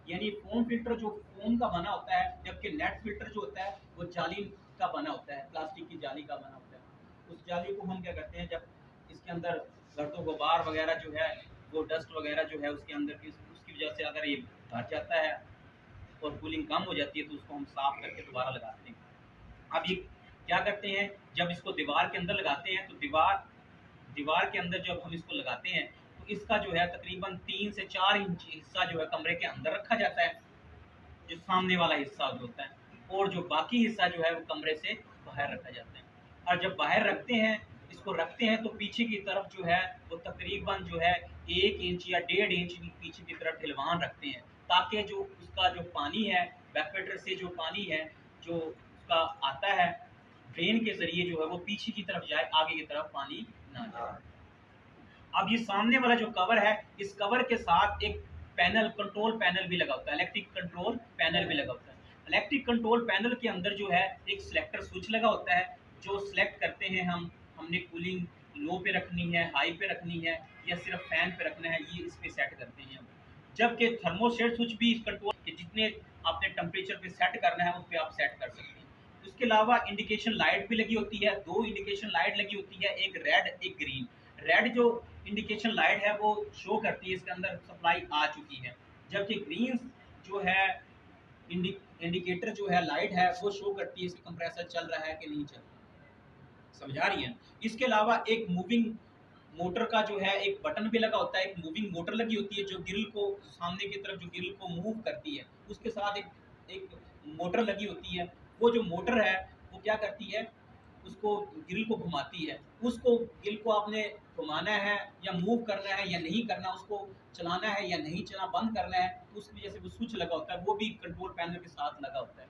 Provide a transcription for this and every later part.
यानी foam filter जो foam का बना होता है, जबकि नेट फिल्टर जो होता है वो जाली का बना होता है, प्लास्टिक की जाली का बना होता है। उस जाली को हम क्या करते हैं, जब इसके अंदर गर्दो गुबार वगैरह जो है, वो डस्ट वगैरह जो है उसके अंदर की, उसकी वजह से अगर ये भर जाता है और कूलिंग कम हो जाती है तो उसको हम साफ करके दोबारा लगाते हैं। अब ये क्या करते हैं, जब इसको दीवार के अंदर लगाते हैं तो दीवार दीवार के अंदर जब हम इसको लगाते हैं तो इसका जो है तकरीबन 3 से 4 इंच हिस्सा जो है कमरे के अंदर रखा जाता है, जो सामने वाला हिस्सा जो होता है, और जो बाकी हिस्सा जो है वो कमरे से बाहर रखा जाता है। और जब बाहर रखते हैं, इसको रखते हैं तो पीछे की तरफ जो है वो तकरीबन जो है 1 इंच या 1.5 इंच की पीछे की तरफ ढलवान रखते हैं, ताकि जो उसका जो पानी है, वेपरेटर से जो पानी है जो उसका आता है ड्रेन के जरिए जो है वो पीछे की तरफ जाए, आगे की तरफ पानी ना जाए। अब ये सामने वाला जो कवर है, इस कवर के साथ एक पैनल, कंट्रोल पैनल भी लगा होता है, इलेक्ट्रिक कंट्रोल पैनल भी लगा होता है। इलेक्ट्रिक कंट्रोल पैनल के अंदर जो है एक सिलेक्टर स्विच लगा होता है, जो सिलेक्ट करते हैं हमने कूलिंग लो पे रखनी है, हाई पे रखनी है, या सिर्फ फैन पे रखना है, ये इस पे सेट करते हैं हम। जबकि थर्मोस्टेट स्विच भी इस कंट्रोल के जितने आपने टेम्परेचर पे सेट करना है उस पे आप सेट कर सकते हैं। उसके अलावा इंडिकेशन लाइट भी लगी होती है, 2 इंडिकेशन लाइट लगी होती है, एक रेड एक ग्रीन। रेड जो इंडिकेशन लाइट है वो शो करती है इसके अंदर सप्लाई आ चुकी है, जबकि ग्रीन जो है इंडिकेटर जो है लाइट है वो शो करती है इसका कंप्रेसर चल रहा है कि नहीं चल रहा। समझ आ रही है। इसके अलावा एक मूविंग मोटर का जो है एक बटन भी लगा होता है, एक मूविंग मोटर लगी होती है जो ग्रिल को सामने की तरफ जो ग्रिल को मूव करती है, उसके साथ एक मोटर लगी होती है। वो जो मोटर है वो क्या करती है, उसको ग्रिल को घुमाती है, उसको ग्रिल को आपने घुमाना है या मूव करना है या नहीं करना, उसको चलाना है या नहीं चलाना, बंद करना है, उसकी वजह से वो स्विच लगा होता है, वो भी कंट्रोल पैनल के साथ लगा होता है।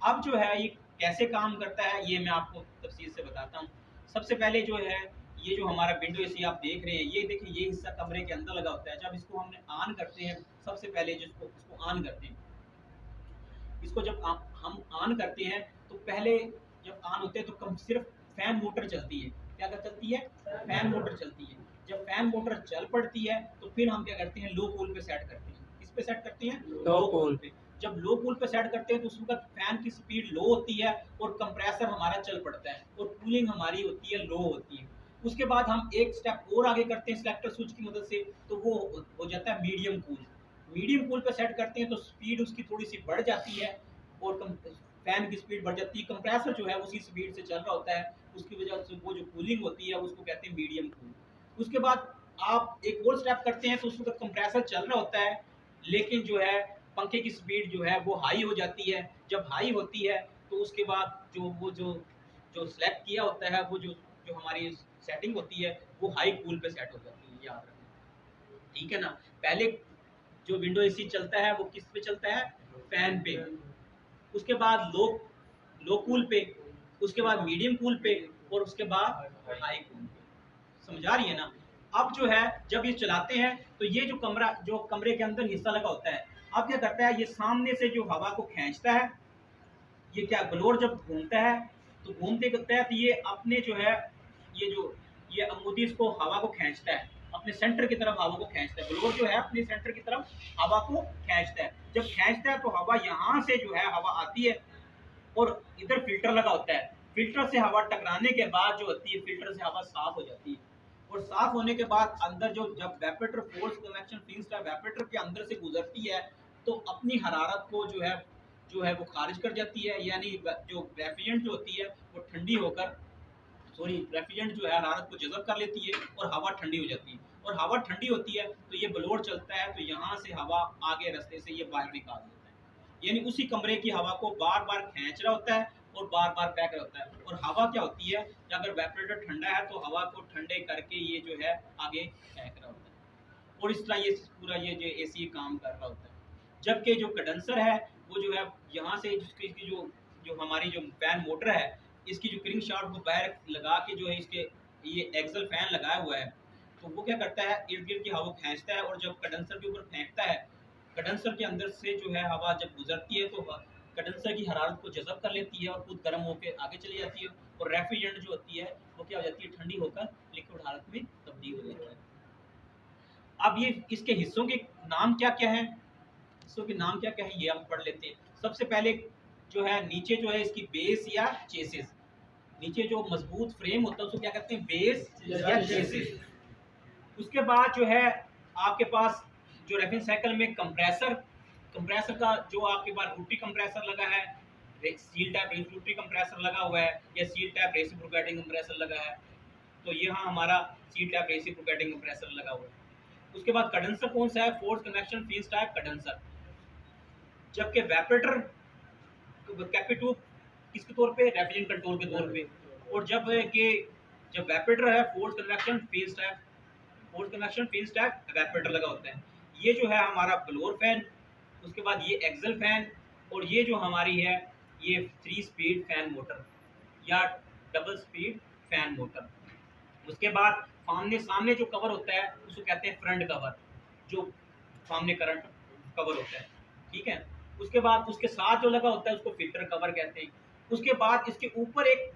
अब जो है ये कैसे काम करता है ये मैं आपको तफसील से बताता हूँ। सबसे पहले जो है, ये जो हमारा विंडो एसी आप देख रहे हैं, ये देखिए ये हिस्सा कमरे के अंदर लगा होता है। जब इसको हमने ऑन करते हैं, सबसे पहले जिसको इसको ऑन करते हैं, इसको जब हम ऑन करते हैं तो पहले जब ऑन होते हैं तो कम सिर्फ फैन मोटर चलती है। क्या चलती है? फैन मोटर चलती है। जब फैन मोटर चल पड़ती है तो फिर हम क्या करते हैं, लो कूल पे सेट करते हैं। किस पे सेट करते हैं? लो कूल पे। जब लो कूल पे सेट करते हैं तो उस वक्त फैन की स्पीड लो होती है और कंप्रेसर हमारा चल पड़ता है और कूलिंग हमारी होती है लो होती है। उसके बाद हम एक स्टेप और आगे करते हैं सिलेक्टर स्विच की मदद से, तो वो हो जाता है मीडियम कूल। मीडियम कूल पे सेट करते हैं तो स्पीड उसकी थोड़ी सी बढ़ जाती है और फैन की स्पीड बढ़ जाती है, कंप्रेसर जो है उसी स्पीड से चल रहा होता है, उसकी वजह से वो जो कूलिंग होती है उसको कहते हैं मीडियम कूल। उसके बाद आप एक और स्टेप करते हैं तो उस वक्त कंप्रेसर चल रहा होता है, लेकिन जो है पंखे की स्पीड जो है वो हाई हो जाती है। जब हाई होती है तो उसके बाद जो सेलेक्ट किया होता है, वो जो जो हमारी सेटिंग होती है वो हाई कूल पे सेट हो जाती है, याद रखना। ठीक है ना। पहले जो विंडो एसी चलता है वो किस पे चलता है? फैन पे। उसके बाद लो लो कूल पे, उसके बाद मीडियम कूल पे, और उसके बाद हाई कूल पे। समझ आ रही है ना। अब जो है जब ये चलाते हैं तो ये जो कमरे के अंदर हिस्सा लगा होता है, अब क्या करता है, ये सामने से जो हवा को खींचता है, ये क्या ब्लोअर जब घूमता है तो घूमते करता है तो ये अपने जो है ये जो ये अमूदी इसको हवा को खींचता है, अपने सेंटर की तरफ हवा को खींचता है। ब्लोअर जो है अपने सेंटर की तरफ हवा को खींचता है। जब खींचता है तो हवा यहाँ से जो है हवा आती है और इधर फिल्टर लगा होता है। फिल्टर से हवा टकराने के बाद जो होती है, फिल्टर से हवा साफ हो जाती है, और साफ होने के बाद अंदर जो जब वेपरेटर फोर्स कन्वेक्शन फिन स्टार वेपरेटर के अंदर से गुजरती है तो अपनी हरारत को जो है वो खारिज कर जाती है, यानी जो रेफ्रिजरेंट जो होती है वो ठंडी होकर, सॉरी, रेफ्रिजरेंट जो है हरारत को जज़ब कर लेती है और हवा ठंडी हो जाती है। और हवा ठंडी होती है तो ये ब्लोअर चलता है तो यहाँ से हवा आगे रास्ते से ये बाहर निकाल देता है, यानी उसी कमरे की हवा को बार बार खींच रहा होता है और बार बार फेंक रहा होता है। और हवा क्या होती है, अगर वेपरेटर ठंडा है तो हवा को ठंडे करके ये जो है आगे फेंक रहा होता है, और इस तरह ये पूरा ये जो एसी काम कर रहा होता है। जबकि जो कंडेंसर है वो जो है यहाँ से इसकी जो जो हमारी जो फैन मोटर है, इसकी जो क्रिंक शाफ्ट को बाहर लगा के जो है इसके ये एक्सल फैन लगाया हुआ है, तो वो क्या करता है, इर्द गिर्द की हवा खींचता है और जब कंडेंसर के ऊपर फेंकता है, कंडेंसर के अंदर से जो है हवा जब गुजरती है तो कंडेंसर की हरारत को जज़ब कर लेती है और खुद गर्म होकर आगे चली जाती है, और रेफ्रिजरेंट जो होती है वो क्या हो जाती है, ठंडी होकर लिक्विड हालत में तब्दील हो जाती है। अब ये इसके हिस्सों के नाम क्या क्या हैं, हिस्सों के नाम क्या क्या है ये हम पढ़ लेते हैं। सबसे पहले जो है नीचे जो है इसकी बेस या चेसिस, नीचे जो मजबूत फ्रेम होता है उसको क्या कहते हैं, बेस या चेसिस। उसके बाद जो है आपके पास जो रेफिन साइकिल में कंप्रेसर, कंप्रेसर का जो आपके पास रोटरी कंप्रेसर लगा है, सील टाइप रोटरी कंप्रेसर लगा हुआ है, या सील टाइप रेसिप्रोकेटिंग कंप्रेसर लगा है, तो ये हाँ हमारा सील टाइप रेसिप्रोकेटिंग कंप्रेसर लगा हुआ है। उसके बाद कंडेंसर कौन सा है, force convection fees type condenser. जबकि वेपरेटर कैपिटू किसके तौर पे, रेफ्रिजरेंट कंट्रोल के तौर पे। और जब कि जब वेपरेटर है force convection fees type, force convection fees type evaporator लगा होता है। ये जो है हमारा ब्लोअर फैन, उसके बाद ये एक्सल फैन, और ये जो हमारी है ये 3 स्पीड फैन मोटर या डबल स्पीड फैन मोटर। उसके बाद सामने सामने जो कवर होता है उसको कहते हैं फ्रंट कवर, जो सामने करंट कवर होता है, ठीक है। उसके बाद उसके साथ जो लगा होता है उसको फिल्टर कवर कहते हैं। उसके बाद इसके ऊपर एक